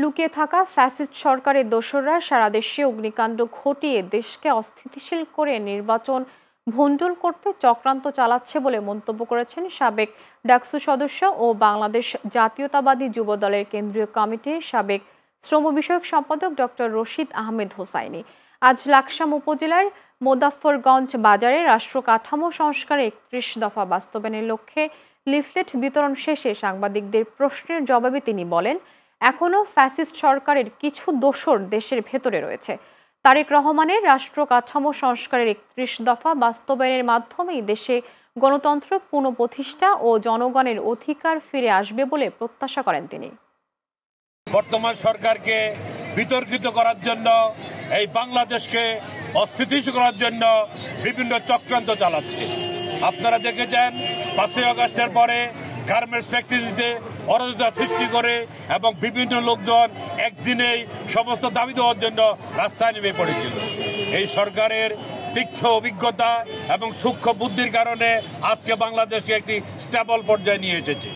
লুকিয়ে থাকা ফ্যাসিস্ট সরকারের দোসররা সারা দেশে অগ্নিকাণ্ড ঘটিয়ে দেশকে অস্থিতিশীল করে নির্বাচন ভণ্ডুল করতে চক্রান্ত চালাচ্ছে বলে মন্তব্য করেছেন সাবেক ডাকসু সদস্য ও বাংলাদেশ জাতীয়তাবাদী যুবদলের কেন্দ্রীয় কমিটির সাবেক শ্রম বিষয়ক সম্পাদক ডক্টর রশিদ আহমেদ হোসাইনি। আজ লাকসাম উপজেলার মোদাফফরগঞ্জ বাজারে রাষ্ট্র কাঠামো সংস্কারের ৩১ দফা বাস্তবায়নের লক্ষ্যে লিফলেট বিতরণ শেষে সাংবাদিকদের প্রশ্নের জবাবে তিনি বলেন, এখনও ফ্যাসিস্ট সরকারের কিছু দোসর দেশের ভেতরে রয়েছে। তারেক রহমানের রাষ্ট্র কাঠামো সংস্কারের ৩১ দফা বাস্তবায়নের মাধ্যমেই দেশে গণতন্ত্র পুনঃপ্রতিষ্ঠা ও জনগণের অধিকার ফিরে আসবে বলে প্রত্যাশা করেন তিনি। বর্তমান সরকারকে বিতর্কিত করার জন্য, এই বাংলাদেশকে অস্থিতিশীল করার জন্য বিভিন্ন চক্রান্ত চালাচ্ছে। আপনারা দেখেছেন ৫ই আগস্টের পরে গার্মেন্টস ফ্যাক্টরিতে অরাজকতা সৃষ্টি করে এবং বিভিন্ন লোকজন একদিনেই সমস্ত দাবি দেওয়ার জন্য রাস্তায় নেমে পড়েছিল। এই সরকারের তীক্ষ্ণ অভিজ্ঞতা এবং সূক্ষ্ম বুদ্ধির কারণে আজকে বাংলাদেশকে একটি স্টেবল পর্যায়ে নিয়ে এসেছে।